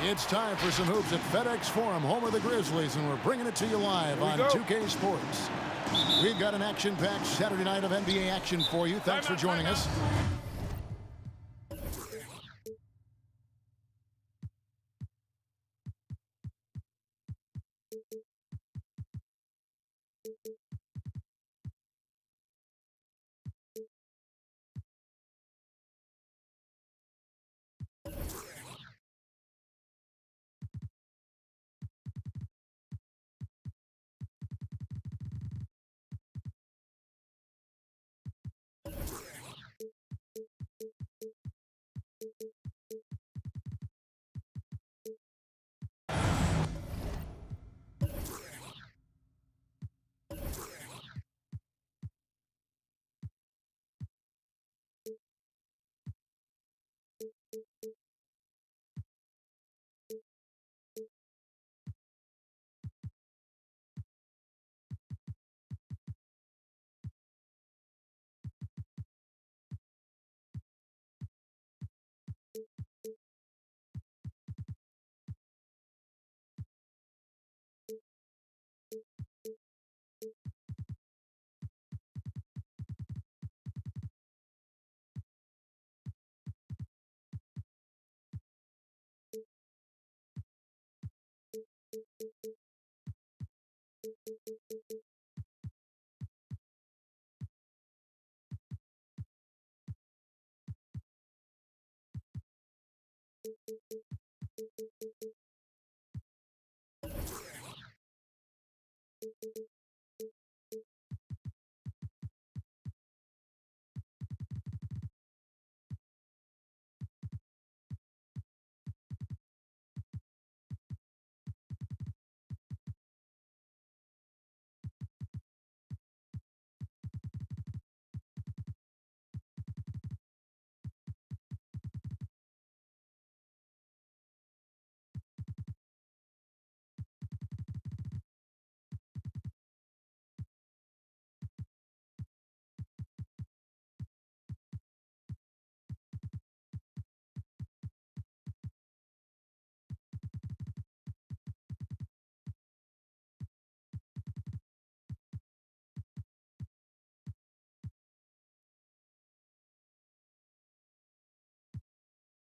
It's time for some hoops at FedEx Forum, home of the Grizzlies, and we're bringing it to you live on 2K Sports. We've got an action-packed Saturday night of NBA action for you. Thanks for joining us.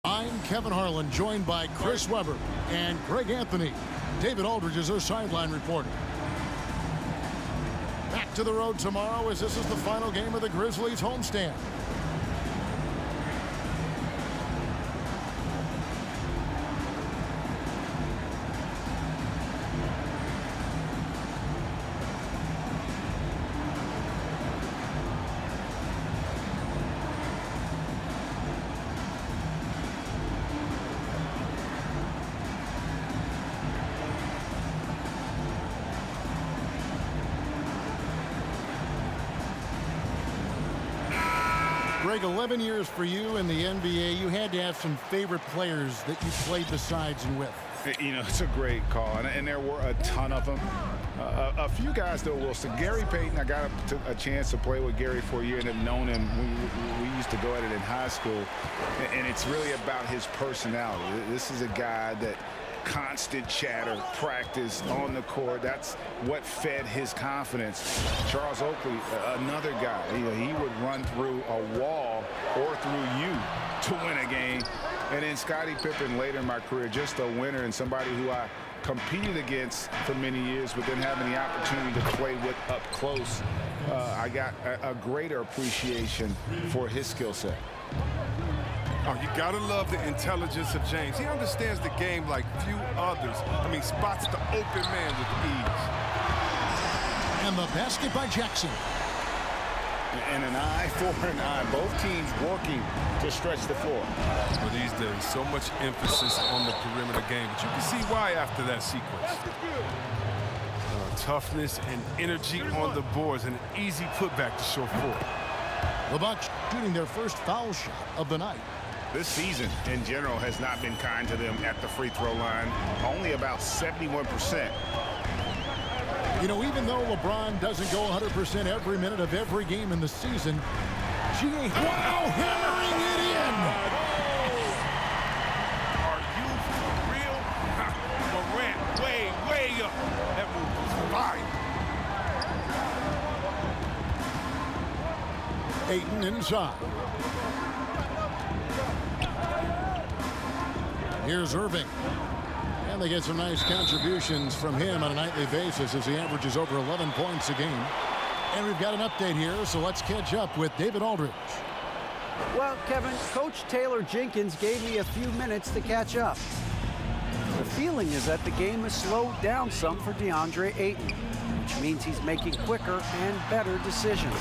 I'm Kevin Harlan, joined by Chris Webber and Greg Anthony. David Aldridge is our sideline reporter. Back to the road tomorrow as this is the final game of the Grizzlies homestand. Greg, 11 years for you in the NBA. You had to have some favorite players that you played besides and with. You know, it's a great call, and there were a ton of them. A few guys, though, Wilson. Gary Payton, I got a chance to play with Gary for a year and have known him. We used to go at it in high school, and it's really about his personality. This is a guy that constant chatter, practice on the court. That's what fed his confidence. Charles Oakley, another guy, he would run through a wall or through you to win a game. And then Scottie Pippen later in my career, just a winner and somebody who I competed against for many years, but then having the opportunity to play with up close, I got a greater appreciation for his skill set. Oh, you gotta love the intelligence of James. He understands the game like few others. I mean, spots the open man with ease. And the basket by Jackson. And an eye for an eye. Both teams working to stretch the floor. Well, these days, so much emphasis on the perimeter game, but you can see why after that sequence. Toughness and energy on the boards, and an easy putback to show forth. The Bucks shooting their first foul shot of the night. This season, in general, has not been kind to them at the free throw line. Only about 71%. You know, even though LeBron doesn't go 100% every minute of every game in the season, G.A. Wow, hammering it in! Are you for real? Ayton inside. Here's Irving. And they get some nice contributions from him on a nightly basis as he averages over 11 points a game. And we've got an update here, so let's catch up with David Aldridge. Well, Kevin, Coach Taylor Jenkins gave me a few minutes to catch up. The feeling is that the game has slowed down some for DeAndre Ayton, which means he's making quicker and better decisions.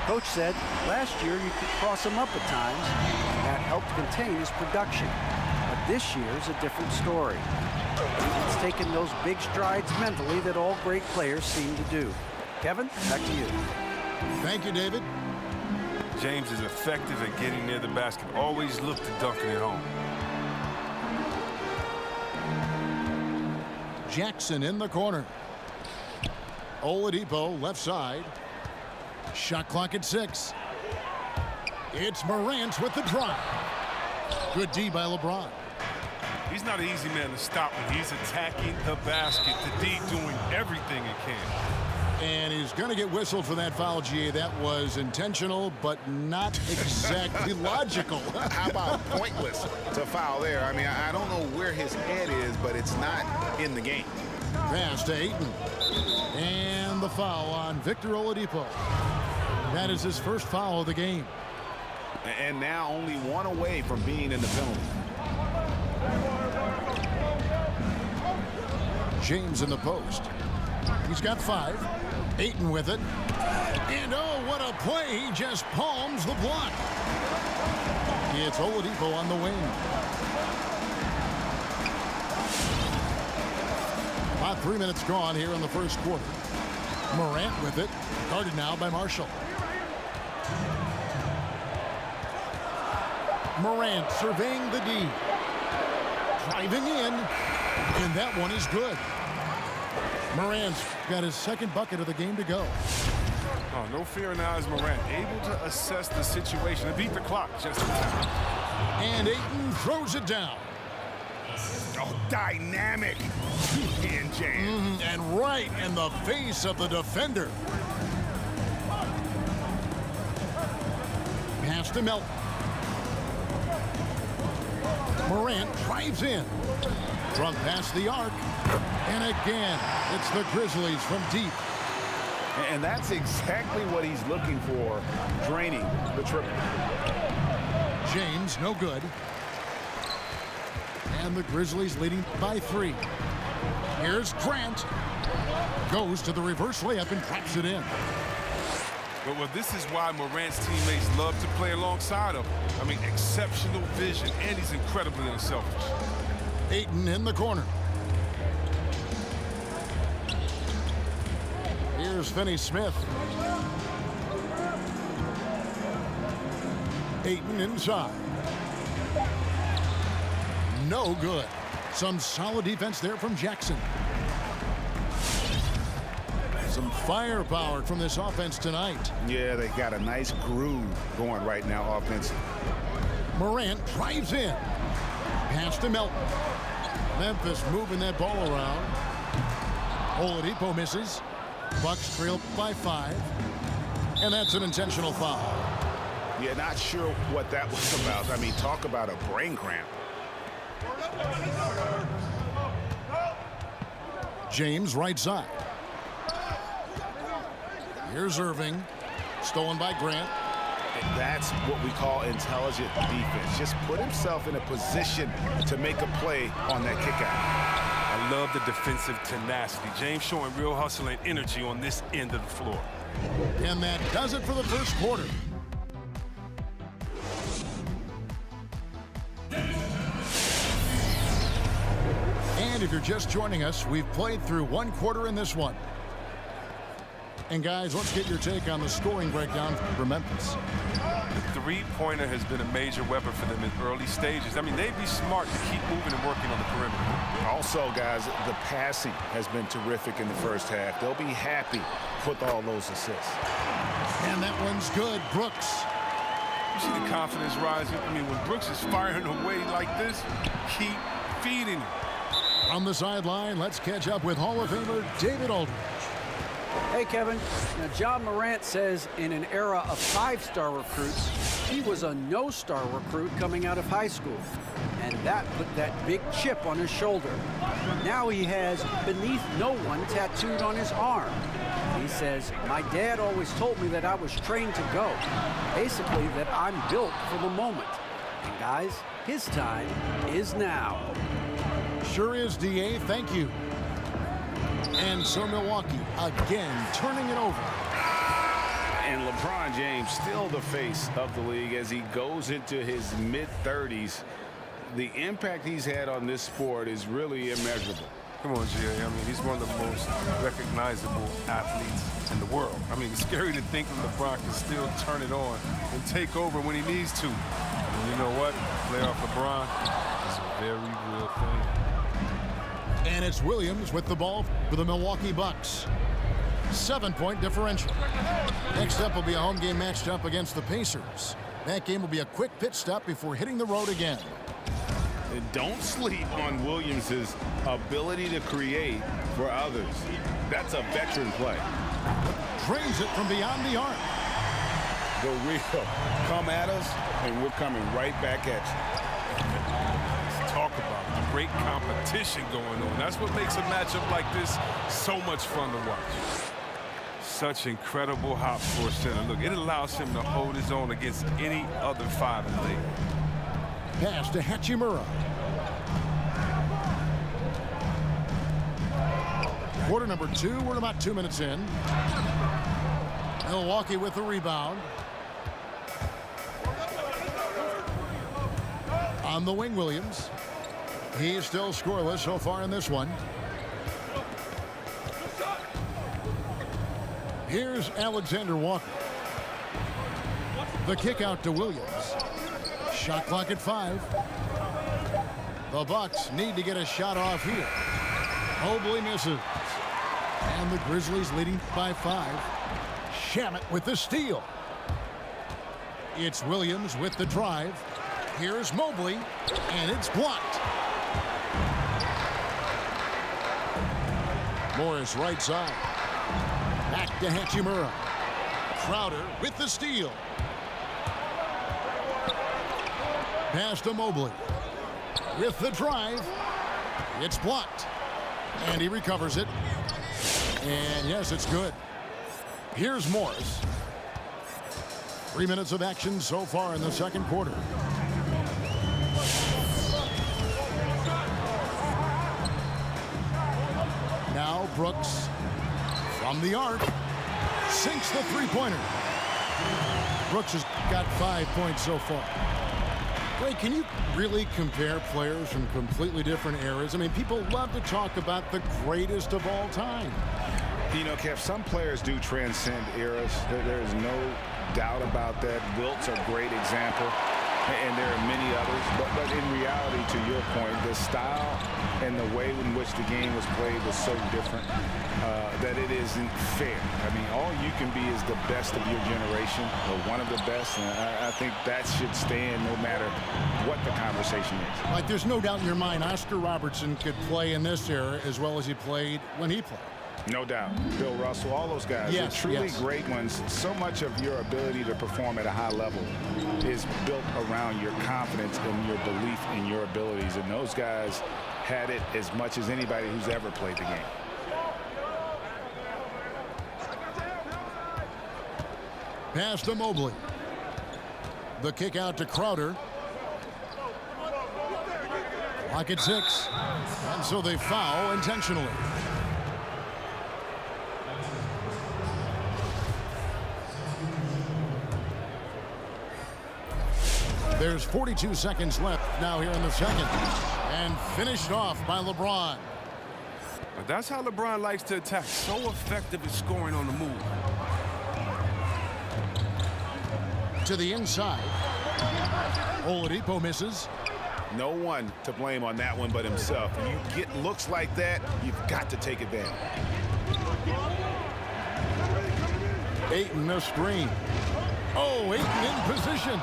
Coach said last year you could cross him up at times, and that helped contain his production. But this year's a different story. He's taken those big strides mentally that all great players seem to do. Kevin, back to you. Thank you, David. James is effective at getting near the basket. Always look to dunking it home. Jackson in the corner. Oladipo left side. Shot clock at 6. It's Morant with the drive. Good D by LeBron. He's not an easy man to stop when he's attacking the basket. The D doing everything he can. And he's going to get whistled for that foul, GA. That was intentional, but not exactly logical. How about pointless to foul there? I mean, I don't know where his head is, but it's not in the game. Pass to Ayton. And the foul on Victor Oladipo. That is his first foul of the game. And now only one away from being in the penalty. James in the post. He's got 5. Ayton with it. And oh, what a play. He just palms the block. It's Oladipo on the wing. About 3 minutes gone here in the first quarter. Morant with it. Guarded now by Marshall. Morant surveying the D. Driving in. And that one is good. Morant's got his second bucket of the game to go. Oh, no fear now as Morant able to assess the situation and beat the clock just in time. And Ayton throws it down. Oh, dynamic. And James. And right in the face of the defender. Pass to Melton. Morant drives in. Drunk past the arc. And again, it's the Grizzlies from deep. And that's exactly what he's looking for, draining the triple. James, no good. And the Grizzlies leading by 3. Here's Grant. Goes to the reverse layup and traps it in. Well, this is why Morant's teammates love to play alongside him. I mean, exceptional vision, and he's incredibly unselfish. Ayton in the corner. Here's Finney-Smith. Ayton inside. No good. Some solid defense there from Jackson. Some firepower from this offense tonight. Yeah, they got a nice groove going right now offensively. Morant drives in. Pass to Melton. Memphis moving that ball around. Oladipo misses. Bucks trail by 5. And that's an intentional foul. Yeah, not sure what that was about. I mean, talk about a brain cramp. James right side. Here's Irving. Stolen by Grant. And that's what we call intelligent defense. Just put himself in a position to make a play on that kick out. I love the defensive tenacity. James showing real hustle and energy on this end of the floor. And that does it for the first quarter. And if you're just joining us, we've played through 1 quarter in this one. And guys, let's get your take on the scoring breakdown for Memphis. The three-pointer has been a major weapon for them in early stages. I mean, they'd be smart to keep moving and working on the perimeter. Also, guys, the passing has been terrific in the first half. They'll be happy with all those assists. And that one's good. Brooks. You see the confidence rising? I mean, when Brooks is firing away like this, keep feeding him. On the sideline, let's catch up with Hall of Famer David Aldridge. Hey, Kevin. Now, John Morant says in an era of five-star recruits, he was a no-star recruit coming out of high school. And that put that big chip on his shoulder. Now he has beneath no one tattooed on his arm. He says, my dad always told me that I was trained to go. Basically, that I'm built for the moment. And guys, his time is now. Sure is, DA. Thank you. And so Milwaukee again turning it over. And LeBron James still the face of the league as he goes into his mid-30s. The impact he's had on this sport is really immeasurable. Come on, Jay. I mean, he's one of the most recognizable athletes in the world. I mean, it's scary to think that LeBron can still turn it on and take over when he needs to. And you know what? Playoff LeBron is a very real thing. And it's Williams with the ball for the Milwaukee Bucks. 7-point differential. Next up will be a home game matched up against the Pacers. That game will be a quick pit stop before hitting the road again. And don't sleep on Williams's ability to create for others. That's a veteran play. Drains it from beyond the arc. The real come at us, and we're coming right back at you. Let's talk about great competition going on. That's what makes a matchup like this so much fun to watch. Such incredible hop for center. Look, it allows him to hold his own against any other five in the league. Pass to Hachimura. Quarter number 2. We're about 2 minutes in. Milwaukee with the rebound. On the wing, Williams. He's still scoreless so far in this one. Here's Alexander Walker. The kick out to Williams. Shot clock at 5. The Bucks need to get a shot off here. Mobley misses. And the Grizzlies leading by 5. Shamet with the steal. It's Williams with the drive. Here's Mobley, and it's blocked. Morris right side. Back to Hachimura. Crowder with the steal. Pass to Mobley. With the drive. It's blocked. And he recovers it. And yes, it's good. Here's Morris. 3 minutes of action so far in the second quarter. Now Brooks from the arc. Sinks the three-pointer. Brooks has got 5 points so far. Ray, can you really compare players from completely different eras? I mean, people love to talk about the greatest of all time. You know, Kev, some players do transcend eras. There is no doubt about that. Wilt's a great example, and there are many others. But in reality, to your point, the style and the way in which the game was played was so different that it isn't fair. I mean, all you can be is the best of your generation, or one of the best, and I think that should stand no matter what the conversation is. Like, there's no doubt in your mind Oscar Robertson could play in this era as well as he played when he played. No doubt. Bill Russell, all those guys, yes, they're truly yes. great ones. So much of your ability to perform at a high level is built around your confidence and your belief in your abilities. And those guys had it as much as anybody who's ever played the game. Pass to Mobley. The kick out to Crowder. Clock at 6. And so they foul intentionally. There's 42 seconds left now here in the second. And finished off by LeBron. But that's how LeBron likes to attack. So effective at scoring on the move. To the inside. Oladipo misses. No one to blame on that one but himself. When you get looks like that, you've got to take advantage. Ayton a screen. Oh, Ayton in position.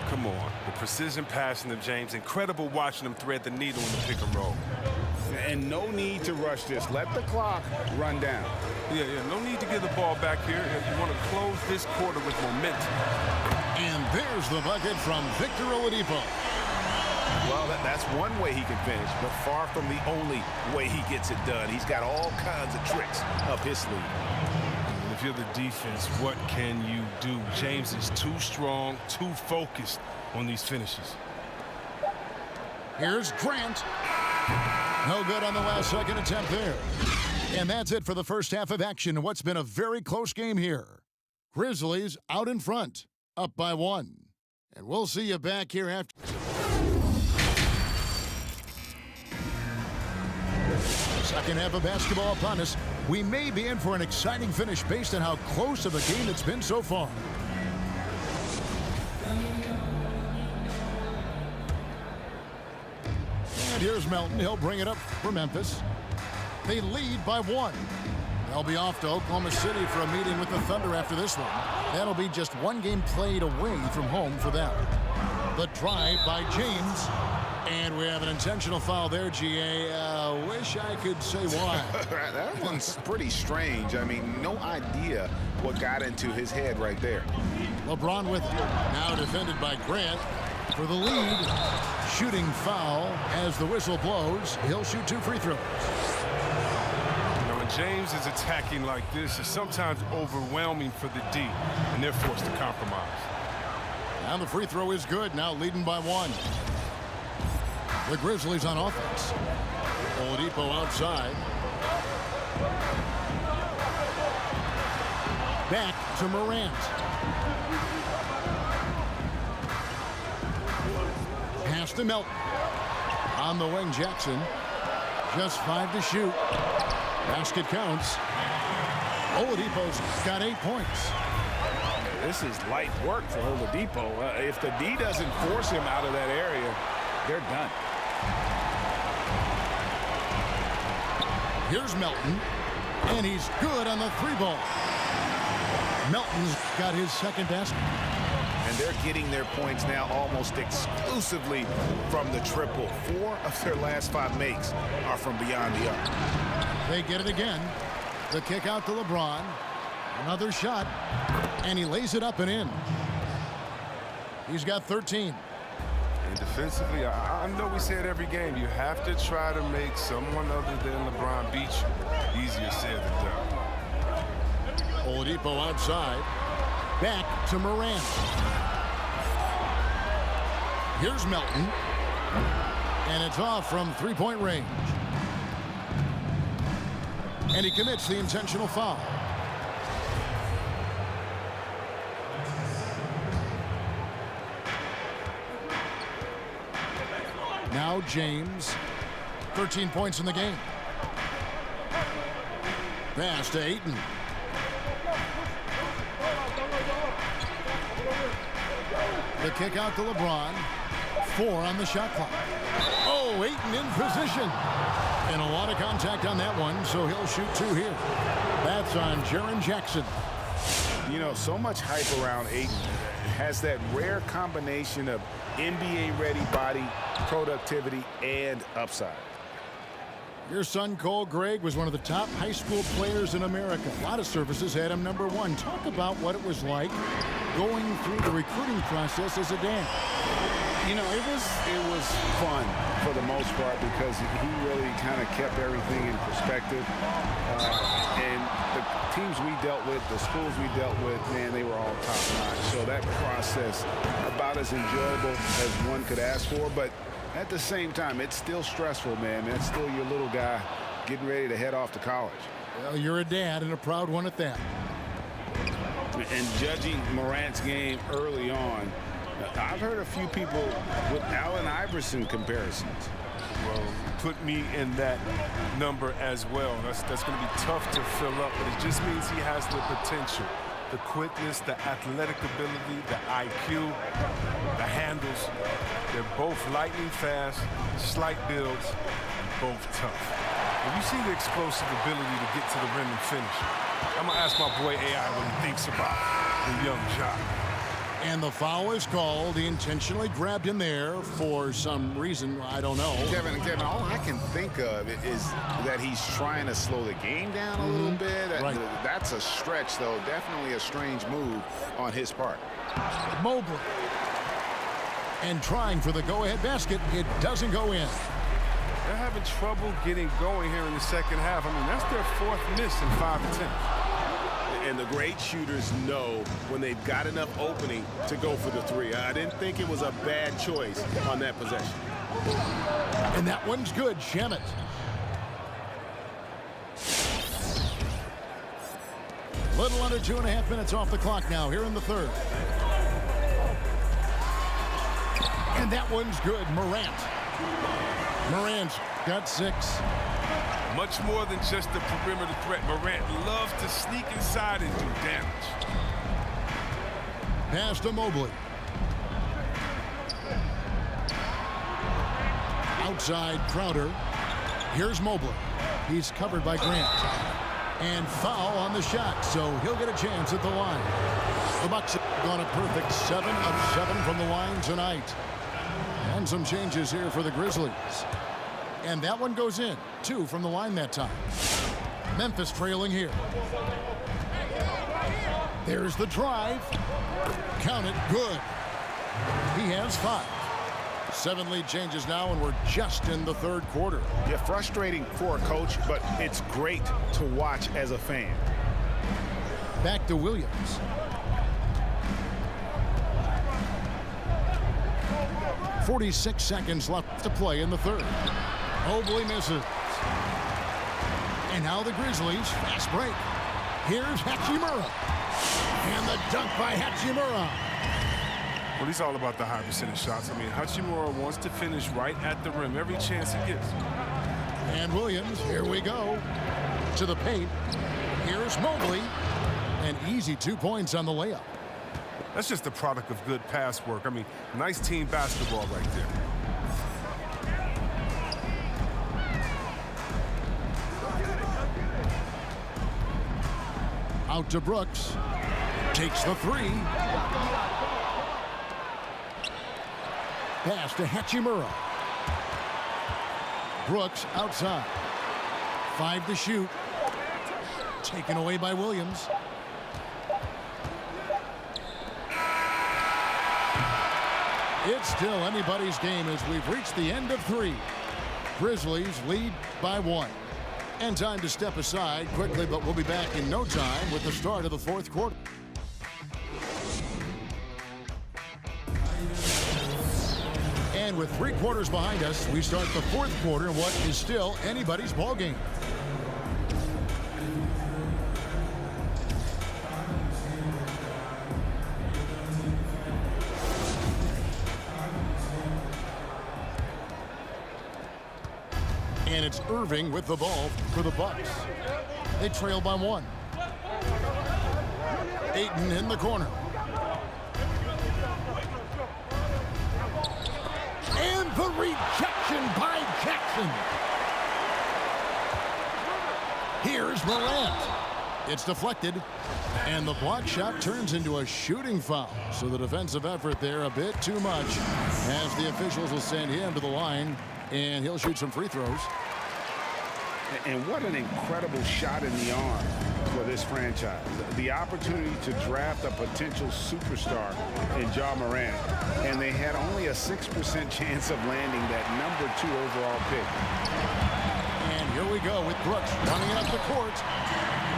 Come on. The precision passing of James. Incredible watching him thread the needle in the pick and roll. And no need to rush this. Let the clock run down. Yeah, no need to give the ball back here. You want to close this quarter with momentum. And there's the bucket from Victor Oladipo. Well, that's one way he can finish, but far from the only way he gets it done. He's got all kinds of tricks up his sleeve. If you're the defense, what can you do? James is too strong, too focused on these finishes. Here's Grant. No good on the last second attempt there. And that's it for the first half of action. What's been a very close game here. Grizzlies out in front, up by 1. And we'll see you back here after. Second half of basketball upon us. We may be in for an exciting finish based on how close of a game it's been so far. And here's Melton. He'll bring it up for Memphis. They lead by 1. They'll be off to Oklahoma City for a meeting with the Thunder after this one. That'll be just one game played away from home for them. The drive by James. And we have an intentional foul there, GA. Wish I could say why. That one's pretty strange. I mean, no idea what got into his head right there. LeBron with it. Now defended by Grant for the lead. Shooting foul as the whistle blows. He'll shoot 2 free throws. When James is attacking like this, it's sometimes overwhelming for the D, and they're forced to compromise. Now the free throw is good. Now leading by 1. The Grizzlies on offense. Oladipo outside. Back to Morant. Pass to Melton. On the wing, Jackson. Just 5 to shoot. Basket counts. Oladipo's got 8 points. This is light work for Oladipo. If the D doesn't force him out of that area, they're done. Here's Melton, and he's good on the 3-ball. Melton's got his second basket. And they're getting their points now almost exclusively from the triple. 4 of their last 5 makes are from beyond the arc. They get it again. The kick out to LeBron. Another shot, and he lays it up and in. He's got 13. And defensively, I know we say it every game, you have to try to make someone other than LeBron beat you. Easier said than done. Oladipo outside. Back to Morant. Here's Melton. And it's off from 3-point range. And he commits the intentional foul. Now James, 13 points in the game. Pass to Ayton. The kick out to LeBron. 4 on the shot clock. Oh, Ayton in position. And a lot of contact on that one, so he'll shoot 2 here. That's on Jaren Jackson. You know, so much hype around Ayton. Has that rare combination of NBA-ready body, productivity, and upside. Your son, Cole Gregg, was one of the top high school players in America. A lot of services had him #1. Talk about what it was like going through the recruiting process as a dad. You know, it was fun for the most part because he really kind of kept everything in perspective. And the teams we dealt with, the schools we dealt with, man, they were all top-notch. So that process, about as enjoyable as one could ask for. But at the same time, it's still stressful, man. That's still your little guy getting ready to head off to college. Well, you're a dad and a proud one at that. And judging Morant's game early on, I've heard a few people with Allen Iverson comparisons. Well, put me in that number as well. That's going to be tough to fill up, but it just means he has the potential, the quickness, the athletic ability, the IQ, the handles. They're both lightning fast, slight builds, both tough. And you see the explosive ability to get to the rim and finish. I'm going to ask my boy AI what he thinks about the young jock. And the foul is called. He intentionally grabbed him there for some reason. I don't know. Kevin, all I can think of is that he's trying to slow the game down a little bit. Right. That's a stretch, though. Definitely a strange move on his part. Mobley. And trying for the go-ahead basket. It doesn't go in. They're having trouble getting going here in the second half. I mean, that's their 4th miss in 5 attempts. And the great shooters know when they've got enough opening to go for the three. I didn't think it was a bad choice on that possession. And that one's good. Shamet. Little under 2.5 minutes off the clock now here in the third. And that one's good. Morant. Morant's got 6. Much more than just the perimeter threat. Morant loves to sneak inside and do damage. Pass to Mobley. Outside Crowder. Here's Mobley. He's covered by Grant. And foul on the shot, so he'll get a chance at the line. The Bucks have gone a perfect 7 of 7 from the line tonight. And some changes here for the Grizzlies. And that one goes in. 2 from the line that time. Memphis trailing here. There's the drive. Count it. Good. He has 5. 7 lead changes now, and we're just in the third quarter. Yeah, frustrating for a coach, but it's great to watch as a fan. Back to Williams. .46 seconds left to play in the third. Mobley misses. And now the Grizzlies, fast break. Here's Hachimura. And the dunk by Hachimura. Well, he's all about the high percentage shots. I mean, Hachimura wants to finish right at the rim every chance he gets. And Williams, here we go. To the paint. Here's Mobley. An easy 2 points on the layup. That's just the product of good pass work. I mean, nice team basketball right there. Out to Brooks. Takes the 3. Pass to Hachimura. Brooks outside. 5 to shoot. Taken away by Williams. It's still anybody's game as we've reached the end of 3. Grizzlies lead by 1. And time to step aside quickly, but we'll be back in no time with the start of the fourth quarter. And with 3 quarters behind us, we start the fourth quarter in what is still anybody's ball game. And it's Irving with the ball for the Bucks. They trail by 1. Ayton in the corner. And the rejection by Jackson. Here's Morant. It's deflected. And the block shot turns into a shooting foul. So the defensive effort there a bit too much, as the officials will send him to the line. And he'll shoot some free throws. And what an incredible shot in the arm for this franchise. The opportunity to draft a potential superstar in Ja Morant. And they had only a 6% chance of landing that #2 overall pick. And here we go with Brooks running it up the court.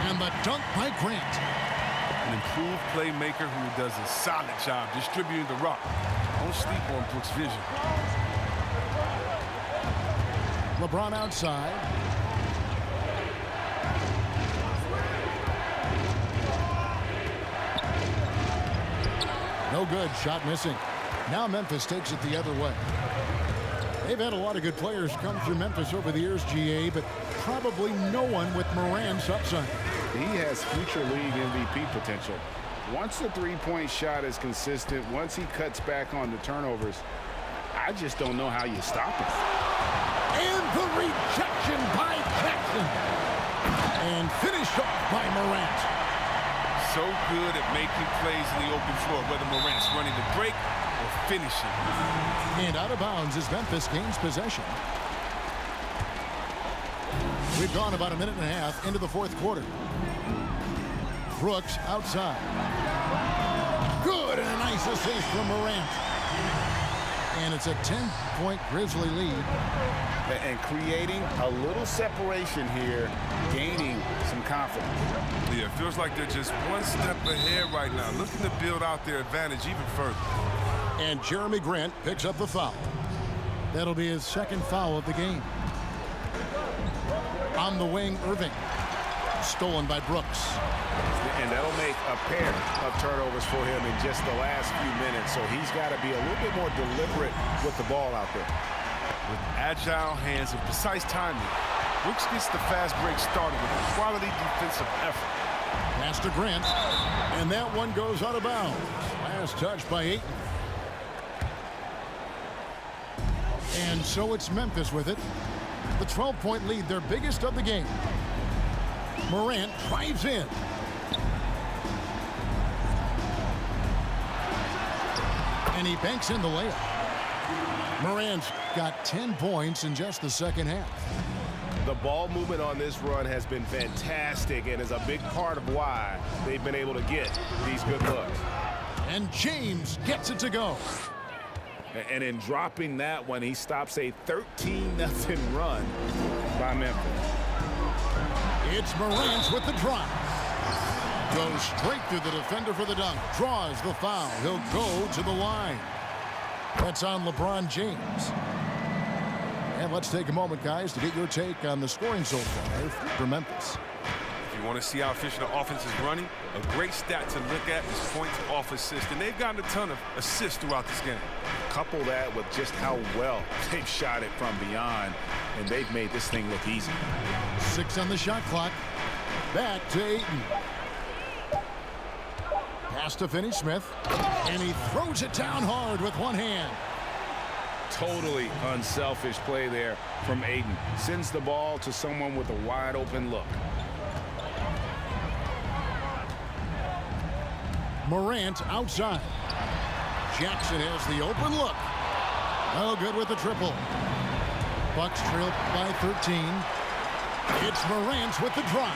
And the dunk by Grant. An improved playmaker who does a solid job distributing the rock. Don't sleep on Brooks' vision. LeBron outside. No good. Shot missing. Now Memphis takes it the other way. They've had a lot of good players come through Memphis over the years, GA, but probably no one with Morant's upside. He has future league MVP potential. Once the three-point shot is consistent, once he cuts back on the turnovers, I just don't know how you stop him. And the rejection by Jackson. And finished off by Morant. so good at making plays in the open floor, whether Morant's running the break or finishing. And out of bounds as Memphis gains possession. We've gone about a minute and a half into the fourth quarter. Brooks outside. Good, and a nice assist from Morant. And it's a 10-point Grizzly lead. And creating a little separation here, gaining some confidence. Yeah, it feels like they're just one step ahead right now, looking to build out their advantage even further. And Jeremy Grant picks up the foul. That'll be his second foul of the game. On the wing, Irving. Stolen by Brooks. And that'll make a pair of turnovers for him in just the last few minutes. So he's got to be a little bit more deliberate with the ball out there. With agile hands and precise timing, Brooks gets the fast break started with a quality defensive effort. Pass to Grant. And that one goes out of bounds. Last touch by Ayton. And so it's Memphis with it. The 12-point lead, their biggest of the game. Morant drives in. And he banks in the layup. Morant's got 10 points in just the second half. The ball movement on this run has been fantastic and is a big part of why they've been able to get these good looks. And James gets it to go. And in dropping that one, he stops a 13-0 run by Memphis. It's Morant with the drive. Goes straight through the defender for the dunk. Draws the foul. He'll go to the line. That's on LeBron James. And let's take a moment, guys, to get your take on the scoring so far for Memphis. If you want to see how efficient the offense is running, a great stat to look at is points off assist. And they've gotten a ton of assists throughout this game. Couple that with just how well they've shot it from beyond, and they've made this thing look easy. 6 on the shot clock. Back to Ayton. Pass to Finney-Smith. And he throws it down hard with one hand. Totally unselfish play there from Ayton. Sends the ball to someone with a wide open look. Morant outside. Jackson has the open look. Oh, good with the triple. Bucks trail by 13. It's Morant with the drive.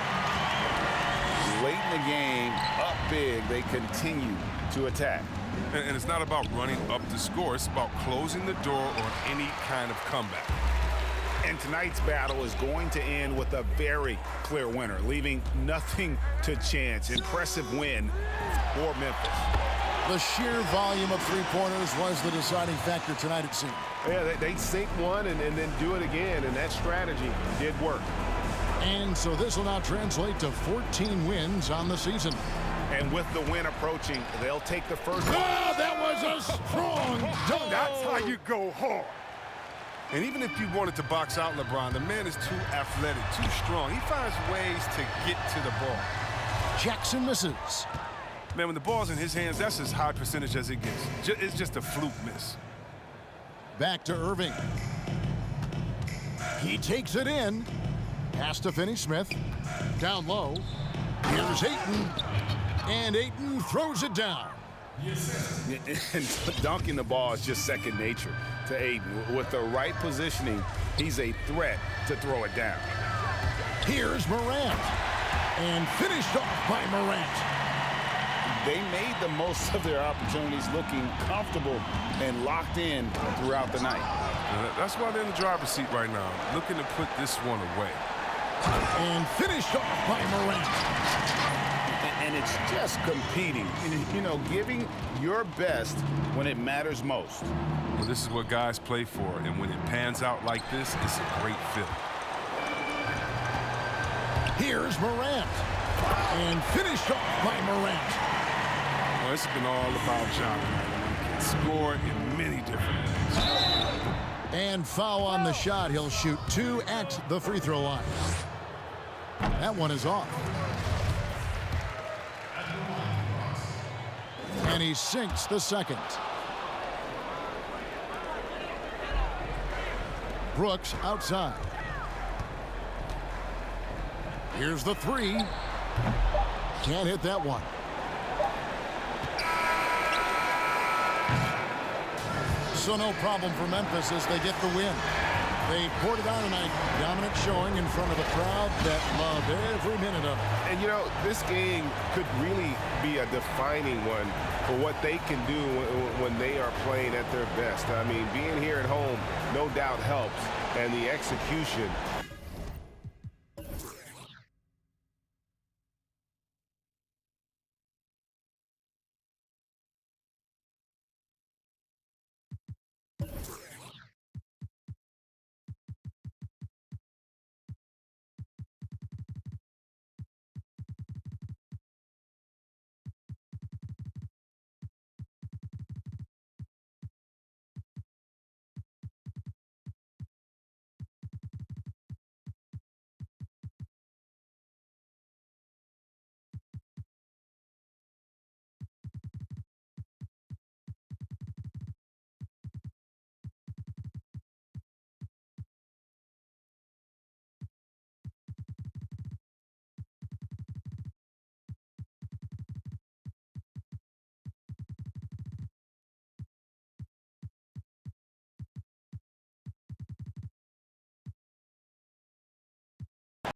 Late in the game, up big, they continue to attack. And it's not about running up the score. It's about closing the door on any kind of comeback. And tonight's battle is going to end with a very clear winner, leaving nothing to chance. Impressive win for Memphis. The sheer volume of three-pointers was the deciding factor tonight, it seemed. Yeah, they sink one and then do it again, and that strategy did work. And so this will now translate to 14 wins on the season. And with the win approaching, they'll take the first. Oh, that was a strong dunk. That's how you go hard. And even if you wanted to box out LeBron, the man is too athletic, too strong. He finds ways to get to the ball. Jackson misses. Man, when the ball's in his hands, that's as high percentage as it gets. It's just a fluke miss. Back to Irving. He takes it in. Pass to Finney-Smith. Down low. Here's Ayton. And Ayton throws it down. And dunking the ball is just second nature to Ayton. With the right positioning, he's a threat to throw it down. Here's Morant. And finished off by Morant. They made the most of their opportunities, looking comfortable and locked in throughout the night. That's why they're in the driver's seat right now, looking to put this one away. And finished off by Morant. And it's just competing, you know, giving your best when it matters most. Well, this is what guys play for, and when it pans out like this, it's a great feeling. Here's Morant. And finished off by Morant. Well, it's been all about John. He can score in many different ways. And foul on the shot. He'll shoot 2 at the free throw line. That one is off. And he sinks the second. Brooks outside. Here's the three. Can't hit that one. So no problem for Memphis as they get the win. They poured it on tonight. Dominant showing in front of a crowd that loved every minute of it. And, you know, this game could really be a defining one for what they can do when they are playing at their best. I mean, being here at home no doubt helps, and the execution.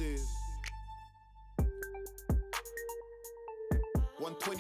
Is 120.